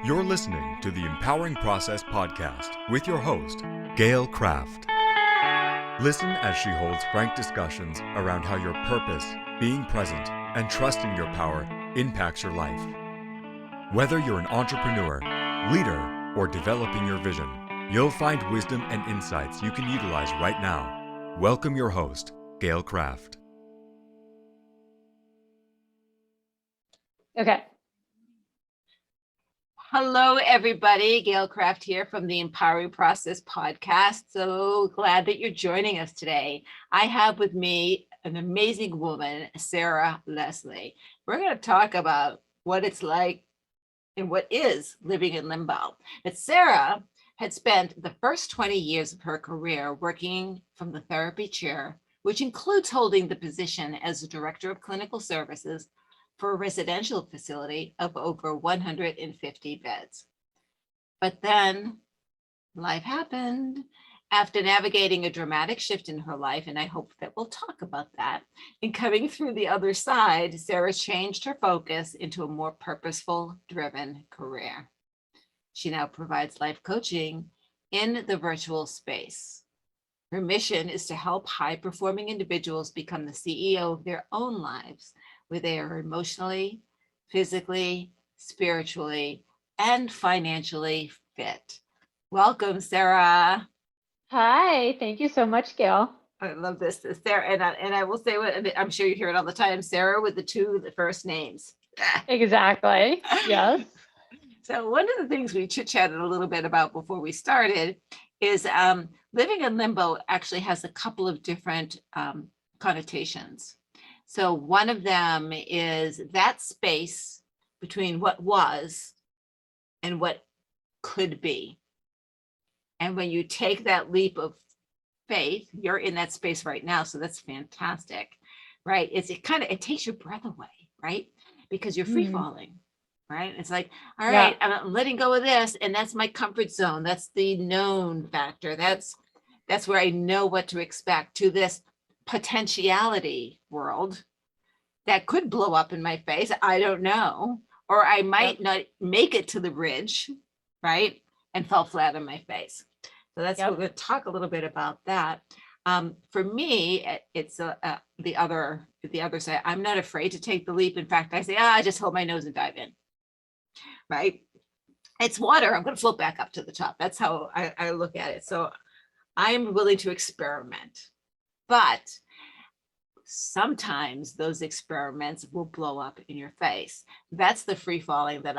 You're listening to the Empowering Process podcast with your host, Gail Kraft. Listen as she holds frank discussions around how your purpose, being present, and trusting your power impacts your life. Whether you're an entrepreneur, leader, or developing your vision, you'll find wisdom and insights you can utilize right now. Welcome your host, Gail Kraft. Okay. Hello, everybody. Gail Kraft here from the Empowering Process podcast. So glad that you're joining us today. I have with me an amazing woman, Sarah Leslie. We're going to talk about what it's like and what is living in limbo. But Sarah had spent the first 20 years of her career working from the therapy chair, which includes holding the position as the Director of Clinical Services for a residential facility of over 150 beds. But then life happened. After navigating a dramatic shift in her life, and I hope that we'll talk about that, and coming through the other side, Sarah changed her focus into a more purposeful, driven career. She now provides life coaching in the virtual space. Her mission is to help high-performing individuals become the CEO of their own lives, where they are emotionally, physically, spiritually, and financially fit. Welcome, Sarah. Hi, thank you so much, Gail. I love this, Sarah, and I will say what I'm sure you hear it all the time, Sarah with the first names. Exactly. Yes. So one of the things we chit-chatted a little bit about before we started is living in limbo actually has a couple of different connotations. So one of them is that space between what was and what could be. And when you take that leap of faith, you're in that space right now. So that's fantastic, right? It takes your breath away, right? Because you're free falling, right? It's like, all right, I'm letting go of this. And that's my comfort zone. That's the known factor. That's where I know what to expect, to this potentiality world that could blow up in my face. I don't know. Or I might not make it to the bridge, right? And fall flat on my face. So that's what we're going to talk a little bit about that. For me, it's the other side. I'm not afraid to take the leap. In fact, I say, I just hold my nose and dive in, right? It's water. I'm going to float back up to the top. That's how I look at it. So I'm willing to experiment, but sometimes those experiments will blow up in your face. That's the free falling that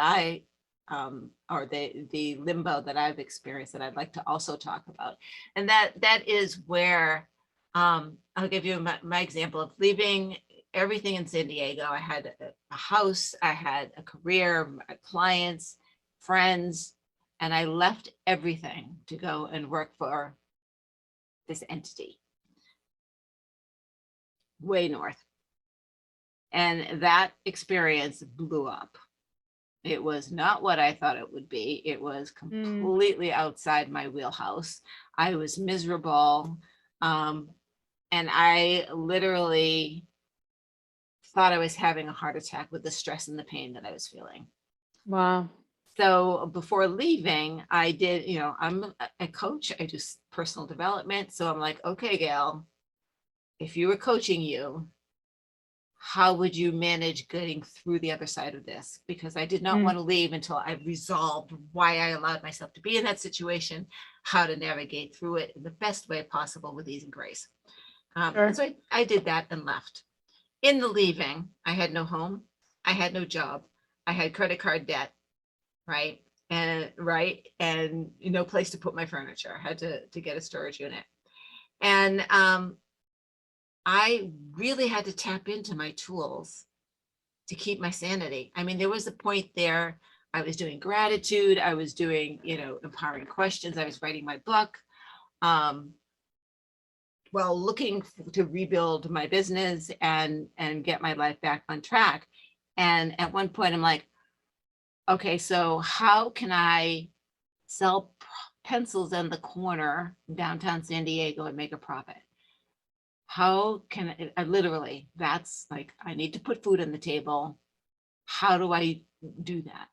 or the limbo that I've experienced that I'd like to also talk about. And that is where, I'll give you my example of leaving everything in San Diego. I had a house, I had a career, clients, friends, and I left everything to go and work for this entity way north. And that experience blew up. It was not what I thought it would be. It was completely outside my wheelhouse. I was miserable. And I literally thought I was having a heart attack with the stress and the pain that I was feeling. Wow. So before leaving, I did, I'm a coach. I do personal development. So I'm like, okay, Gail, if you were coaching you, how would you manage getting through the other side of this? Because I did not want to leave until I resolved why I allowed myself to be in that situation, how to navigate through it in the best way possible with ease and grace. And so I did that and left. In the leaving, I had no home, I had no job, I had credit card debt, right? And no place to put my furniture. I had to get a storage unit. And I really had to tap into my tools to keep my sanity. I mean, there was a point there, I was doing gratitude, I was doing, empowering questions, I was writing my book, while looking to rebuild my business and get my life back on track. And at one point I'm like, okay, so how can I sell pencils on the corner downtown San Diego and make a profit? How can I literally, that's like, I need to put food on the table. How do I do that?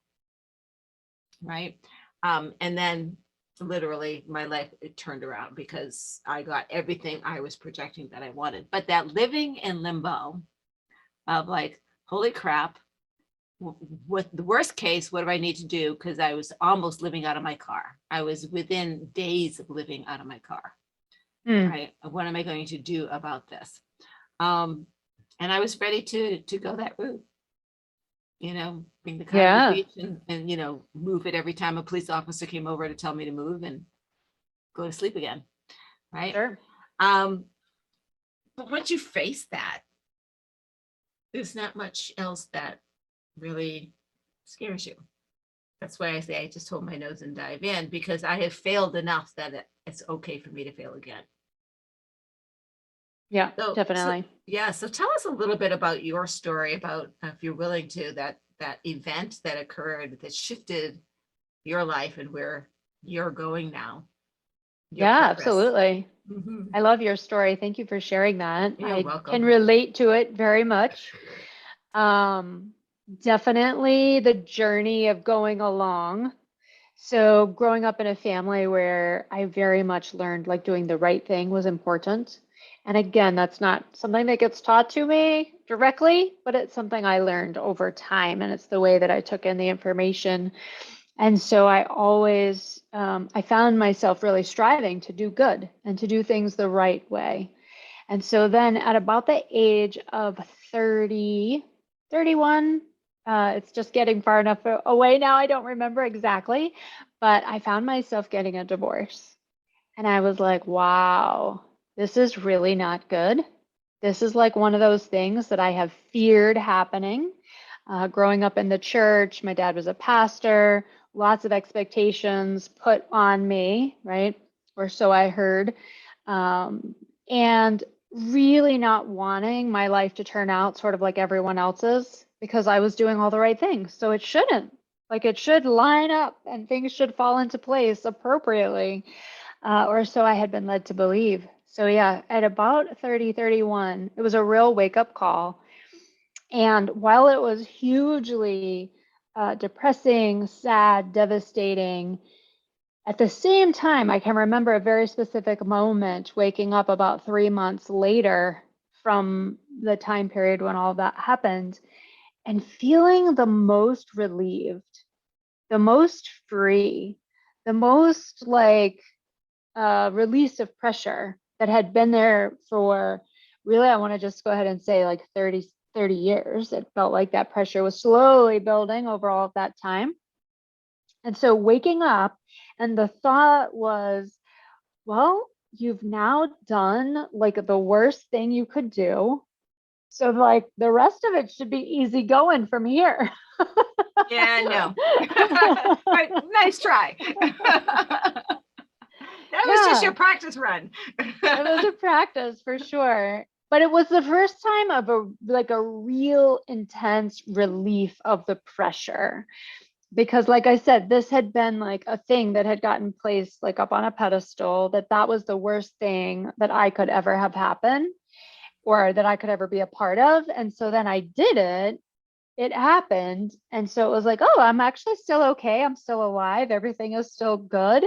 right? And then literally my life it turned around because I got everything I was projecting that I wanted. But that living in limbo of like, holy crap, what the worst case, what do I need to do? Because I was almost living out of my car. I was within days of living out of my car, right? What am I going to do about this? And I was ready to go that route, bring the car to the beach and move it every time a police officer came over to tell me to move and go to sleep again, right? Sure. But once you face that, there's not much else that really scares you. That's why I say I just hold my nose and dive in, because I have failed enough that it's okay for me to fail again. Yeah, So definitely. so tell us a little bit about your story, about, if you're willing to, that event that occurred that shifted your life and where you're going now. Yeah, absolutely. Mm-hmm. I love your story. Thank you for sharing that. You're I welcome. can relate to it very much. Definitely the journey of going along. So growing up in a family where I very much learned like doing the right thing was important. And again, that's not something that gets taught to me directly, but it's something I learned over time. And it's the way that I took in the information. And so I always, I found myself really striving to do good and to do things the right way. And so then at about the age of 30, 31, it's just getting far enough away now. I don't remember exactly, but I found myself getting a divorce. And I was like, wow, this is really not good. This is like one of those things that I have feared happening. Growing up in the church, my dad was a pastor, lots of expectations put on me, right? Or so I heard. And really not wanting my life to turn out sort of like everyone else's because I was doing all the right things. So it shouldn't. Like it should line up and things should fall into place appropriately, or so I had been led to believe. So yeah, at about 30, 31, it was a real wake up call. And while it was hugely depressing, sad, devastating, at the same time, I can remember a very specific moment waking up about 3 months later from the time period when all that happened and feeling the most relieved, the most free, the most like release of pressure that had been there for really, I want to just go ahead and say like 30 years. It felt like that pressure was slowly building over all of that time. And so waking up, and the thought was, well, you've now done like the worst thing you could do. So like the rest of it should be easy going from here. Yeah, no. Right, nice try. That was just your practice run. It was a practice for sure. But it was the first time of a real intense relief of the pressure. Because like I said, this had been like a thing that had gotten placed like up on a pedestal, that was the worst thing that I could ever have happen or that I could ever be a part of. And so then I did it happened. And so it was like, oh, I'm actually still okay. I'm still alive. Everything is still good.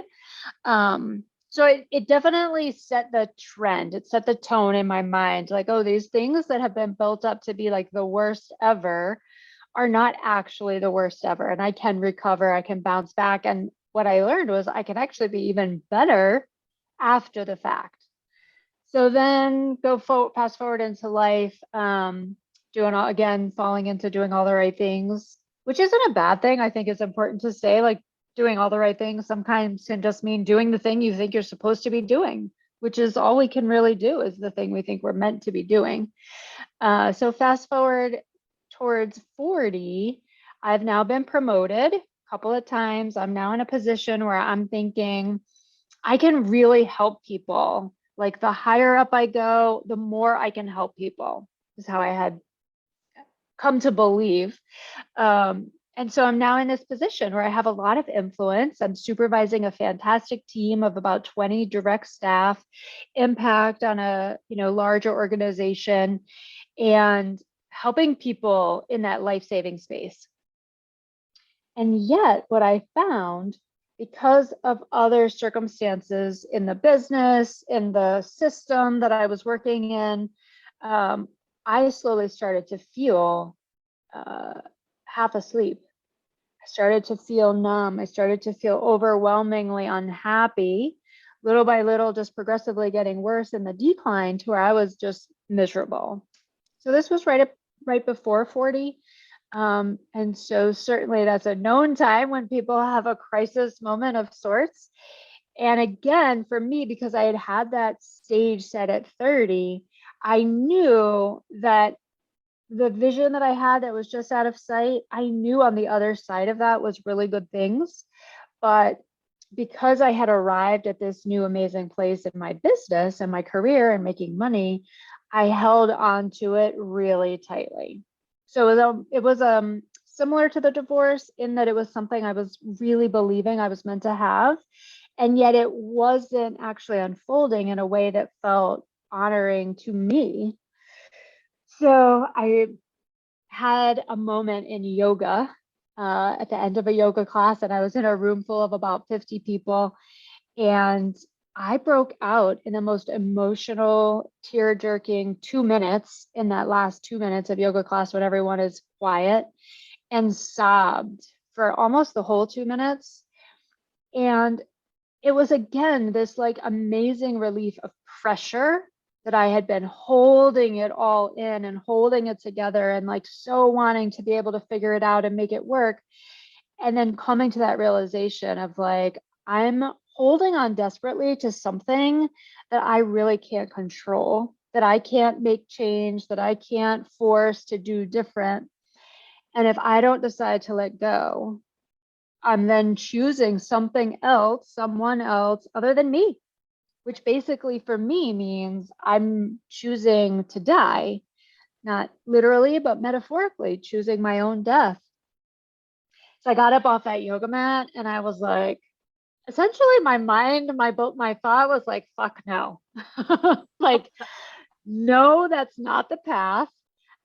So it definitely set the trend. It set the tone in my mind. Like, oh, these things that have been built up to be like the worst ever are not actually the worst ever. And I can recover, I can bounce back. And what I learned was I can actually be even better after the fact. So then fast forward into life, falling into doing all the right things, which isn't a bad thing. I think it's important to say, like, doing all the right things sometimes can just mean doing the thing you think you're supposed to be doing, which is all we can really do, is the thing we think we're meant to be doing. So fast forward towards 40, I've now been promoted a couple of times. I'm now in a position where I'm thinking I can really help people. Like the higher up I go, the more I can help people, is how I had come to believe. And so I'm now in this position where I have a lot of influence. I'm supervising a fantastic team of about 20 direct staff, impact on a larger organization, and helping people in that life-saving space. And yet, what I found, because of other circumstances in the business, in the system that I was working in, I slowly started to feel half asleep. I started to feel numb. I started to feel overwhelmingly unhappy, little by little, just progressively getting worse in the decline to where I was just miserable. So this was right before 40. And so certainly that's a known time when people have a crisis moment of sorts. And again, for me, because I had that stage set at 30, I knew that the vision that I had that was just out of sight, I knew on the other side of that was really good things. But because I had arrived at this new amazing place in my business and my career and making money, I held on to it really tightly. So it was similar to the divorce in that it was something I was really believing I was meant to have. And yet it wasn't actually unfolding in a way that felt honoring to me. So I had a moment in yoga at the end of a yoga class, and I was in a room full of about 50 people. And I broke out in the most emotional, tear jerking 2 minutes in that last 2 minutes of yoga class when everyone is quiet, and sobbed for almost the whole 2 minutes. And it was again this like amazing relief of pressure that I had been holding it all in and holding it together and like so wanting to be able to figure it out and make it work. And then coming to that realization of like, I'm holding on desperately to something that I really can't control, that I can't make change, that I can't force to do different. And if I don't decide to let go, I'm then choosing something else, someone else other than me, which basically for me means I'm choosing to die, not literally, but metaphorically, choosing my own death. So I got up off that yoga mat and I was like, essentially my mind, my thought was like, fuck no. Like, no, that's not the path.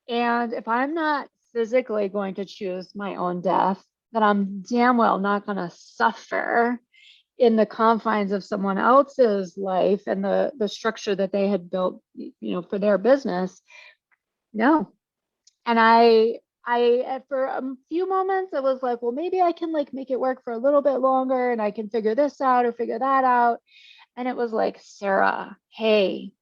And if I'm not physically going to choose my own death, then I'm damn well not going to suffer in the confines of someone else's life and the structure that they had built, for their business. No. And I for a few moments I was like, well, maybe I can like make it work for a little bit longer and I can figure this out or figure that out. And it was like, Sarah, hey,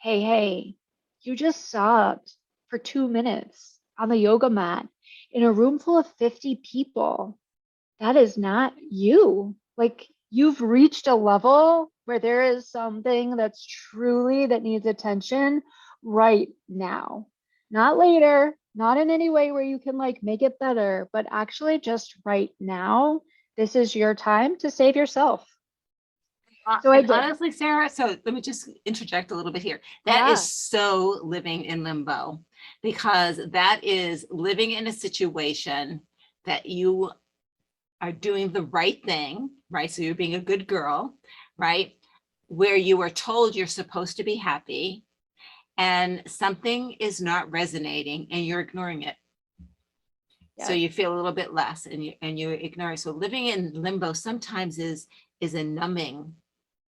you just sobbed for 2 minutes on the yoga mat in a room full of 50 people. That is not you. Like, you've reached a level where there is something that's truly that needs attention right now, not later, not in any way where you can like make it better, but actually just right now. This is your time to save yourself. So I did. Honestly, Sarah, so let me just interject a little bit here. That is so living in limbo, because that is living in a situation that you are doing the right thing, right? So you're being a good girl, right? Where you are told you're supposed to be happy and something is not resonating and you're ignoring it. Yes. So you feel a little bit less and you ignore it. So living in limbo sometimes is a numbing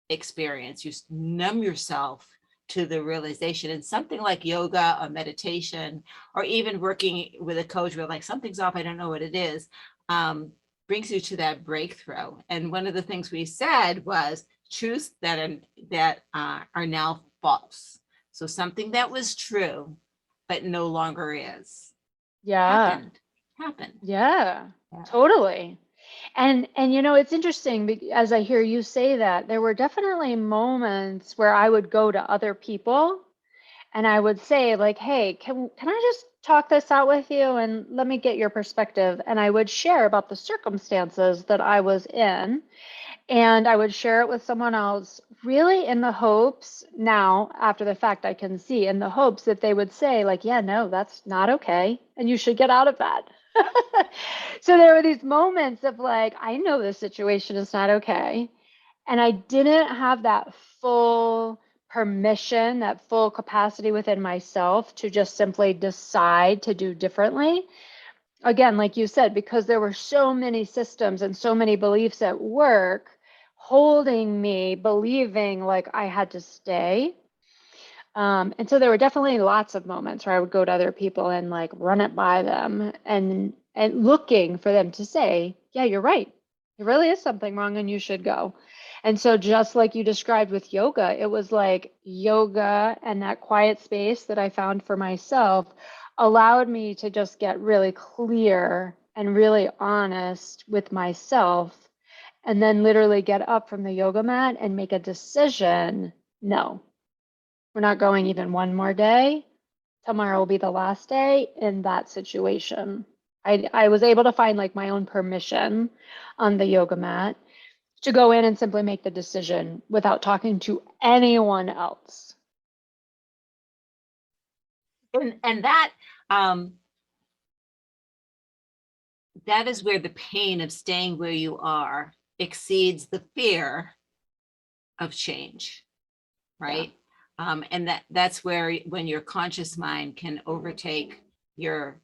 experience. You numb yourself to the realization, and something like yoga or meditation or even working with a coach where like something's off, I don't know what it is, brings you to that breakthrough. And one of the things we said was truths that are now false. So something that was true but no longer is. Happened. Yeah, totally. And it's interesting as I hear you say that, there were definitely moments where I would go to other people and I would say like, hey, can I just talk this out with you and let me get your perspective? And I would share about the circumstances that I was in, and I would share it with someone else, really in the hopes, now after the fact I can see, in the hopes that they would say like, yeah, no, that's not okay, and you should get out of that. So there were these moments of like, I know this situation is not okay. And I didn't have that full permission, that full capacity within myself to just simply decide to do differently. again, like you said, because there were so many systems and so many beliefs at work holding me believing like I had to stay. And so there were definitely lots of moments where I would go to other people and like run it by them and looking for them to say, yeah, you're right. There really is something wrong and you should go. And so just like you described with yoga, it was like yoga and that quiet space that I found for myself allowed me to just get really clear and really honest with myself and then literally get up from the yoga mat and make a decision. No, we're not going even one more day. Tomorrow will be the last day in that situation. I was able to find like my own permission on the yoga mat to go in and simply make the decision without talking to anyone else. And that that is where the pain of staying where you are exceeds the fear of change, right? And that's where when your conscious mind can overtake your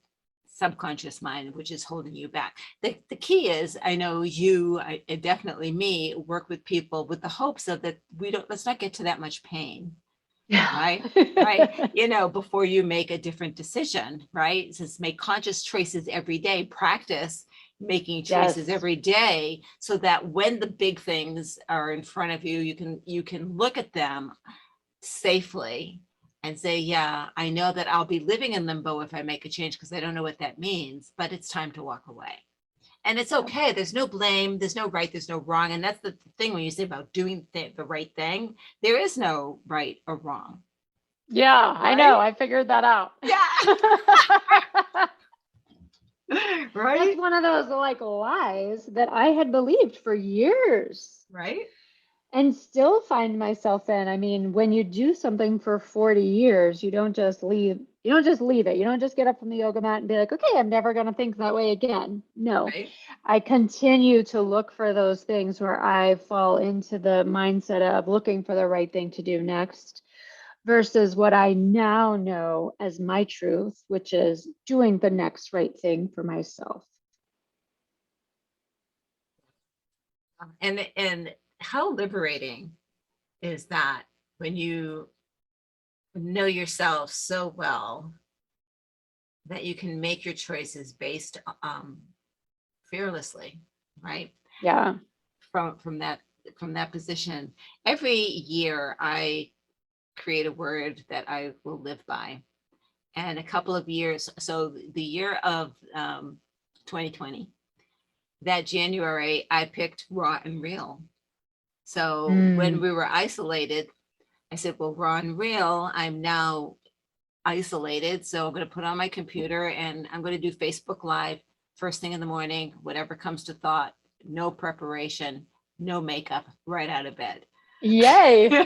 subconscious mind, which is holding you back. The key is, I know you, definitely me, work with people with the hopes of that let's not get to that much pain. Yeah. Right. Before you make a different decision, right? Just make conscious choices every day, practice making choices Yes. every day, so that when the big things are in front of you, you can look at them safely and say, yeah, I know that I'll be living in limbo if I make a change because I don't know what that means, but it's time to walk away. And it's okay. There's no blame. There's no right. There's no wrong. And that's the thing when you say about doing the right thing, there is no right or wrong. Yeah, I know. I figured that out. Yeah. Right. That's one of those like lies that I had believed for years. Right. And still find myself in. I mean, when you do something for 40 years, you don't just leave. You don't just leave it. You don't just get up from the yoga mat and be like, okay, I'm never going to think that way again. No, Right. I continue to look for those things where I fall into the mindset of looking for the right thing to do next versus what I now know as my truth, which is doing the next right thing for myself. And how liberating is that when you know yourself so well that you can make your choices based fearlessly, right? Yeah. From that position. Every year I create a word that I will live by. And a couple of years, so the year of 2020, that January, I picked raw and real. So when we were isolated, I said, well, raw and real, I'm now isolated. So I'm going to put on my computer and I'm going to do Facebook Live first thing in the morning, whatever comes to thought, no preparation, no makeup, right out of bed. Yay.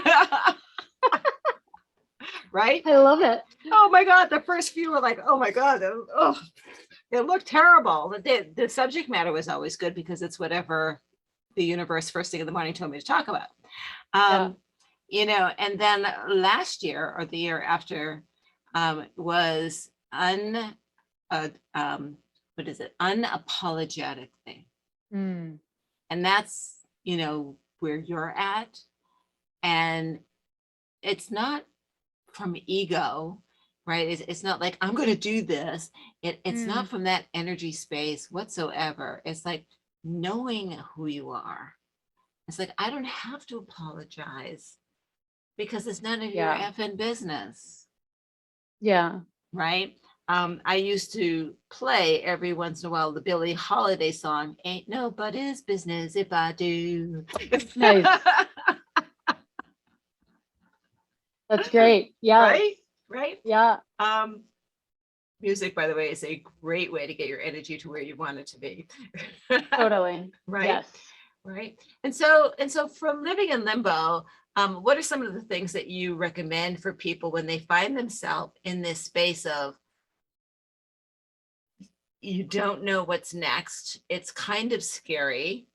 Right? I love it. Oh my God. The first few were like, oh my God. Oh, it looked terrible. The subject matter was always good because it's whatever the universe first thing in the morning told me to talk about. And then last year or the year after was unapologetically. And that's, where you're at. And it's not from ego, right? It's not like I'm going to do this. It's not from that energy space whatsoever. It's like knowing who you are. It's like, I don't have to apologize because it's none of your effing business. Yeah. Right. I used to play every once in a while the Billie Holiday song, Ain't Nobody's Business If I Do. Nice. That's great. Yeah. Right. Yeah. Music, by the way, is a great way to get your energy to where you want it to be. Totally. Right. Yes. Right. And so from living in limbo, what are some of the things that you recommend for people when they find themselves in this space of you don't know what's next? It's kind of scary.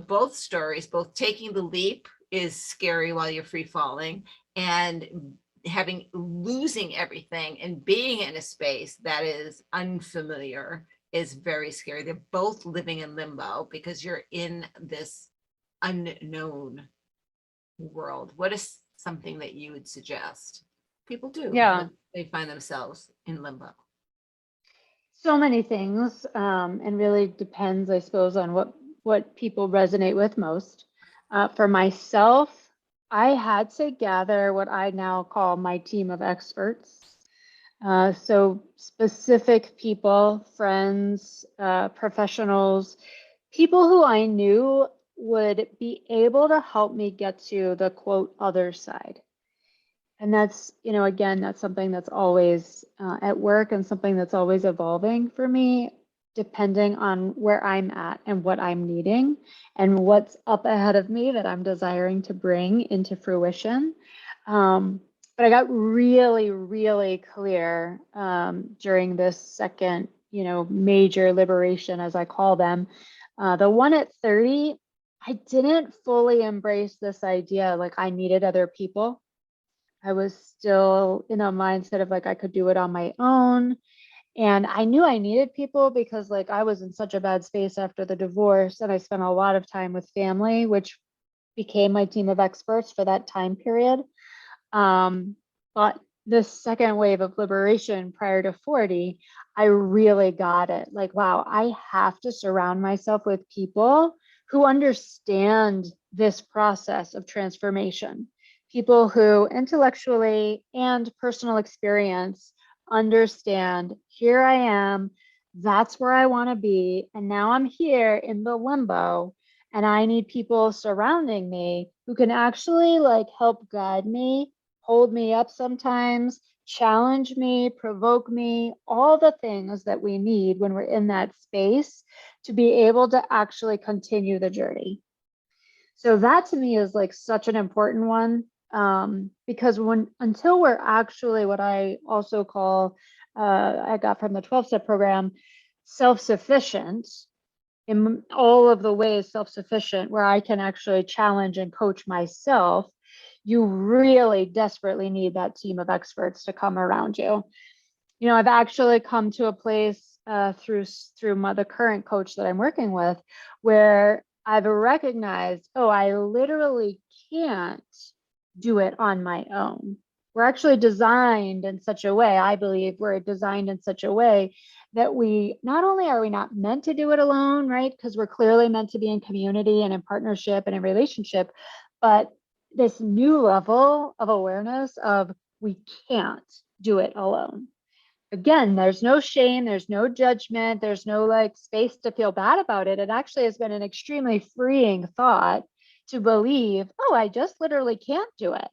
Both stories, both taking the leap is scary while you're free falling, and losing everything and being in a space that is unfamiliar is very scary. They're both living in limbo because you're in this unknown world. What is something that you would suggest people do Yeah. when they find themselves in limbo? So many things, and really depends, I suppose, on what people resonate with most. For myself, I had to gather what I now call my team of experts. So specific people, friends, professionals, people who I knew would be able to help me get to the quote other side. And that's, again, that's something that's always at work and something that's always evolving for me, depending on where I'm at and what I'm needing and what's up ahead of me that I'm desiring to bring into fruition. But I got really, really clear during this second, major liberation, as I call them. The one at 30, I didn't fully embrace this idea like I needed other people. I was still in a mindset of like I could do it on my own. And I knew I needed people because like I was in such a bad space after the divorce and I spent a lot of time with family, which became my team of experts for that time period. But the second wave of liberation prior to 40, I really got it. Like, wow, I have to surround myself with people who understand this process of transformation, people who intellectually and personal experience understand here I am, that's where I want to be. And now I'm here in the limbo and I need people surrounding me who can actually like help guide me, hold me up sometimes, challenge me, provoke me, all the things that we need when we're in that space to be able to actually continue the journey. So that to me is like such an important one, because until we're actually what I also call, I got from the 12-step program, self-sufficient in all of the ways, self-sufficient, where I can actually challenge and coach myself, you really desperately need that team of experts to come around you. I've actually come to a place through the current coach that I'm working with where I've recognized, oh, I literally can't do it on my own. We're actually designed in such a way, I believe we're designed in such a way that we not only are we not meant to do it alone, right? Because we're clearly meant to be in community and in partnership and in relationship, but this new level of awareness of we can't do it alone. Again, there's no shame, there's no judgment, there's no like space to feel bad about it. It actually has been an extremely freeing thought to believe, oh, I just literally can't do it.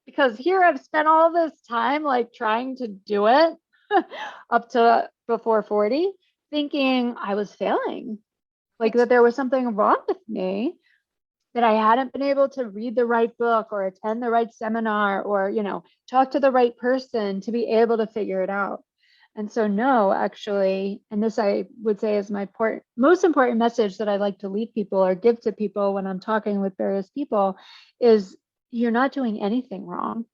Because here I've spent all this time like trying to do it up to before 40, thinking I was failing, like that there was something wrong with me, that I hadn't been able to read the right book or attend the right seminar or, talk to the right person to be able to figure it out. And so, no, actually, and this I would say is my most important message that I like to leave people or give to people when I'm talking with various people is you're not doing anything wrong.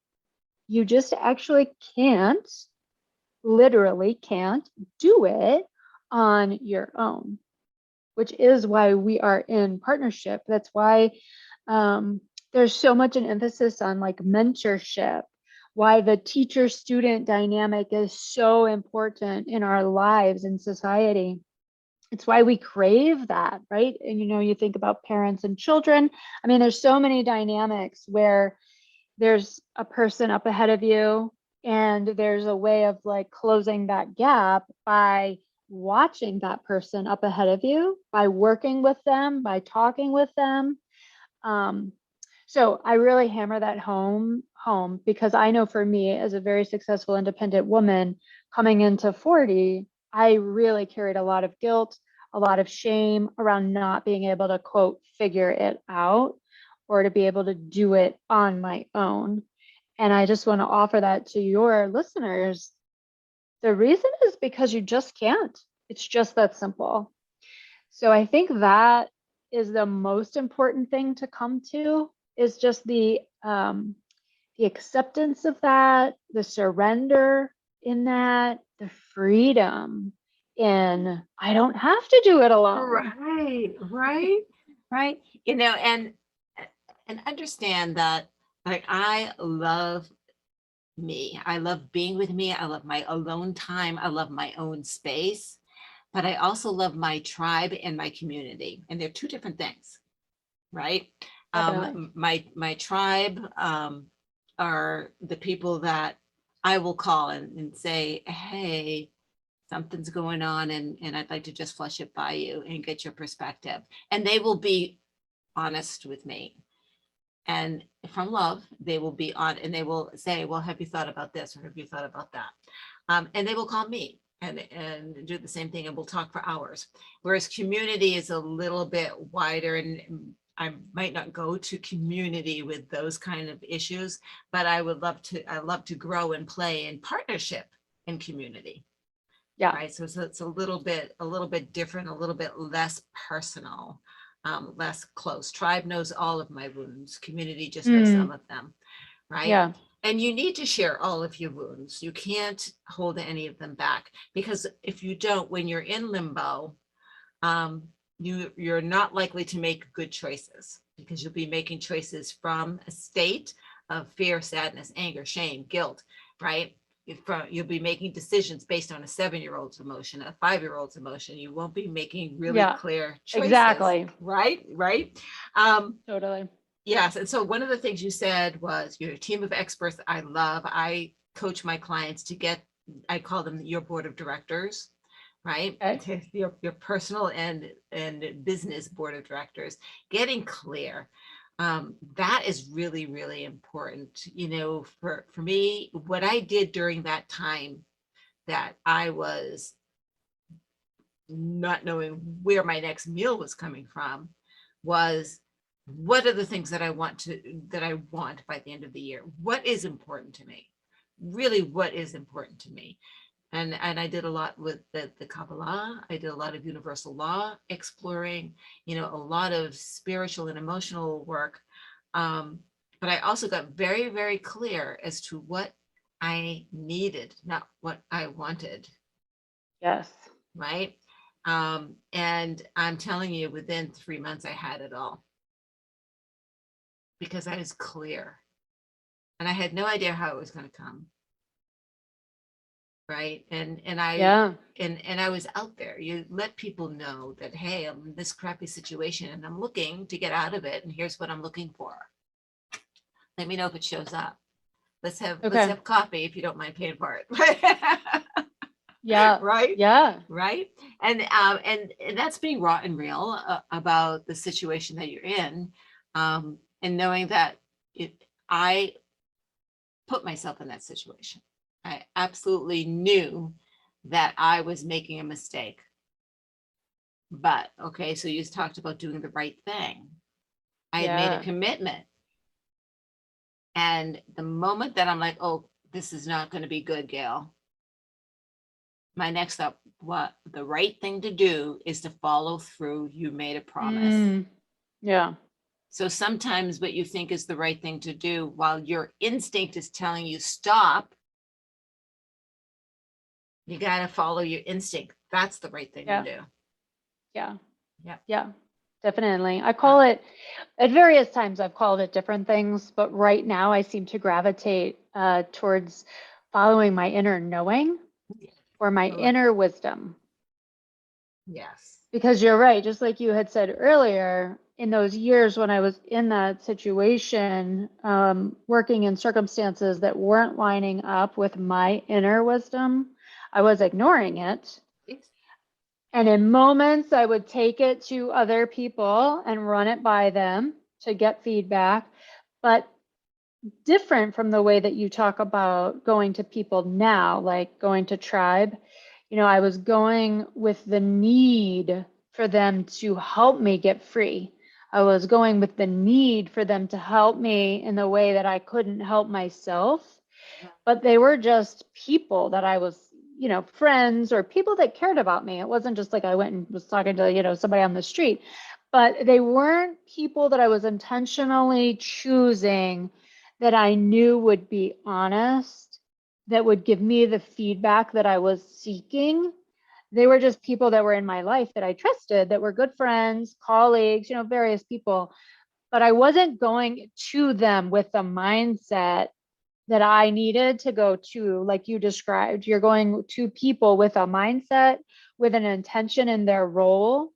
You just actually can't, literally can't do it on your own, which is why we are in partnership. That's why there's so much an emphasis on like mentorship, why the teacher student dynamic is so important in our lives in society. It's why we crave that, right? And you think about parents and children. I mean, there's so many dynamics where there's a person up ahead of you and there's a way of like closing that gap by watching that person up ahead of you, by working with them, by talking with them. So I really hammer that home because I know for me as a very successful independent woman coming into 40, I really carried a lot of guilt, a lot of shame around not being able to quote figure it out or to be able to do it on my own. And I just want to offer that to your listeners. The reason is because you just can't. It's just that simple. So I think that is the most important thing to come to, is just the acceptance of that, the surrender in that, the freedom in I don't have to do it alone. Right. And understand that, like, I love me. I love being with me. I love my alone time. I love my own space, but I also love my tribe and my community. And they're two different things, right? Definitely. My tribe are the people that I will call and say, hey, something's going on, and I'd like to just flush it by you and get your perspective. And they will be honest with me. And from love, they will be on and they will say, well, have you thought about this or have you thought about that? And they will call me and do the same thing, and we'll talk for hours. Whereas community is a little bit wider, and I might not go to community with those kind of issues, but I love to grow and play in partnership in community. Yeah. Right. So it's a little bit different, a little bit less personal, less close. Tribe knows all of my wounds. Community just knows some of them. Right. Yeah. And you need to share all of your wounds. You can't hold any of them back, because if you don't, when you're in limbo, you're not likely to make good choices, because you'll be making choices from a state of fear, sadness, anger, shame, guilt, right? You'll be making decisions based on a 7-year-old's emotion, a 5-year-old's emotion. You won't be making really clear choices. Exactly. Right. Totally. Yes. And so one of the things you said was you're a team of experts I love. I coach my clients to get, I call them your board of directors, right? Okay. Your personal and business board of directors, getting clear. That is really, really important. For me, what I did during that time that I was not knowing where my next meal was coming from was, what are the things that I want by the end of the year? What is important to me? Really, what is important to me? And I did a lot with the Kabbalah. I did a lot of universal law exploring, a lot of spiritual and emotional work. But I also got very, very clear as to what I needed, not what I wanted. Yes. Right. And I'm telling you, within 3 months, I had it all, because I was clear and I had no idea how it was going to come. Right. And I was out there. You let people know that, hey, I'm in this crappy situation and I'm looking to get out of it. And here's what I'm looking for. Let me know if it shows up. Let's have coffee if you don't mind paying for it. Yeah. Right. Yeah. Right. And that's being raw and real about the situation that you're in, and knowing that I put myself in that situation. I absolutely knew that I was making a mistake. But okay, so you talked about doing the right thing. I had made a commitment. And the moment that I'm like, oh, this is not going to be good, Gail, my next up, what the right thing to do is to follow through. You made a promise. Yeah. So sometimes what you think is the right thing to do, while your instinct is telling you stop, you got to follow your instinct. That's the right thing to do. Yeah. Yeah. Yeah. Definitely. I call it, at various times I've called it different things, but right now I seem to gravitate towards following my inner knowing or my inner wisdom. Yes. Because you're right, just like you had said earlier, in those years when I was in that situation, working in circumstances that weren't lining up with my inner wisdom, I was ignoring it. And in moments, I would take it to other people and run it by them to get feedback. But different from the way that you talk about going to people now, like going to tribe, I was going with the need for them to help me get free. I was going with the need for them to help me in the way that I couldn't help myself. But they were just people that I was, friends or people that cared about me. It wasn't just like I went and was talking to, somebody on the street, but they weren't people that I was intentionally choosing that I knew would be honest, that would give me the feedback that I was seeking, they were just people that were in my life that I trusted, that were good friends, colleagues, various people. But I wasn't going to them with the mindset that I needed to go to, like you described. You're going to people with a mindset, with an intention in their role.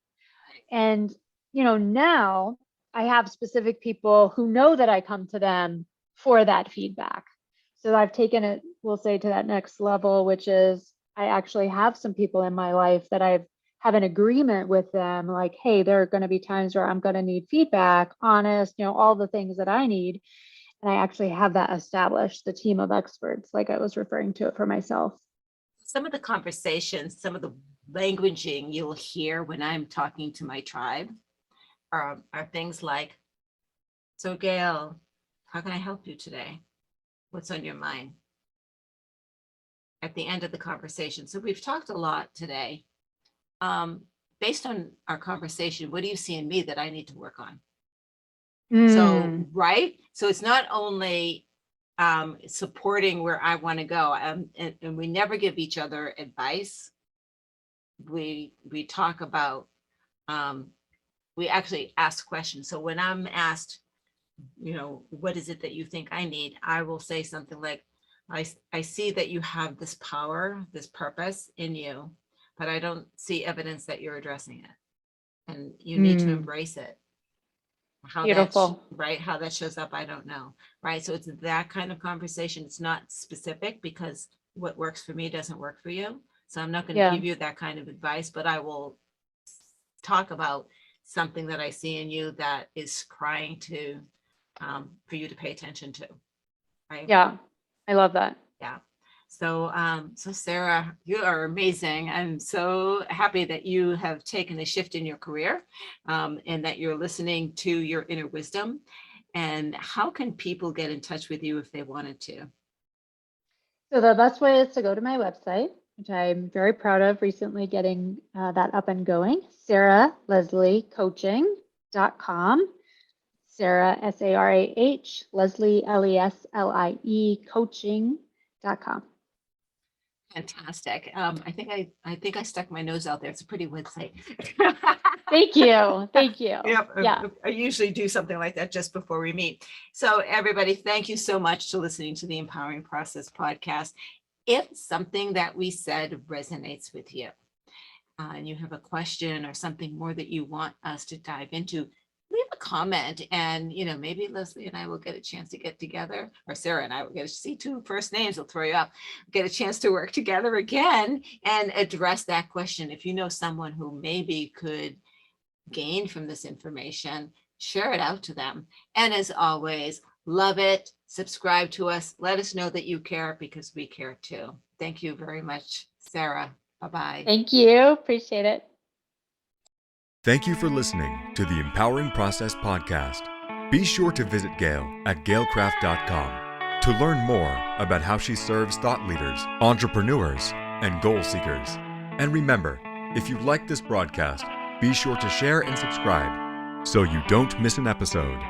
And, now I have specific people who know that I come to them for that feedback. So I've taken it, we'll say, to that next level, which is I actually have some people in my life that I have an agreement with them, like, hey, there are going to be times where I'm going to need feedback, honest, all the things that I need. And I actually have that established, the team of experts, like I was referring to it for myself. Some of the conversations, some of the languaging you'll hear when I'm talking to my tribe are things like, so Gail, how can I help you today? What's on your mind? At the end of the conversation. So we've talked a lot today. Based on our conversation, what do you see in me that I need to work on? So, right. So it's not only supporting where I want to go, and we never give each other advice. We talk about, we actually ask questions. So when I'm asked, what is it that you think I need? I will say something like, I see that you have this power, this purpose in you, but I don't see evidence that you're addressing it. And you need to embrace it. How Beautiful. how that shows up, I don't know. Right. So it's that kind of conversation. It's not specific, because what works for me doesn't work for you. So I'm not going to give you that kind of advice, but I will talk about something that I see in you that is crying to for you to pay attention to. Right. Yeah. I love that. Yeah. So, so Sarah, you are amazing. I'm so happy that you have taken a shift in your career, and that you're listening to your inner wisdom. And how can people get in touch with you if they wanted to? So the best way is to go to my website, which I'm very proud of recently getting that up and going, sarahlesliecoaching.com. Sarah, S-A-R-A-H, Leslie, L-E-S-L-I-E, coaching.com. Fantastic. I think I stuck my nose out there. It's a pretty website. Thank you. Thank you. Yep. Yeah. I usually do something like that just before we meet. So everybody, thank you so much for listening to the Empowering Process podcast. If something that we said resonates with you, and you have a question or something more that you want us to dive into, leave a comment, and maybe Leslie and I will get a chance to get together, or Sarah and I will get to see two first names will throw you up, get a chance to work together again and address that question. If you know someone who maybe could gain from this information, share it out to them. And as always, love it, subscribe to us, let us know that you care, because we care too. Thank you very much, Sarah. Bye-bye. Thank you. Appreciate it. Thank you for listening to the Empowering Process podcast. Be sure to visit Gail at gailcraft.com to learn more about how she serves thought leaders, entrepreneurs, and goal seekers. And remember, if you like this broadcast, be sure to share and subscribe so you don't miss an episode.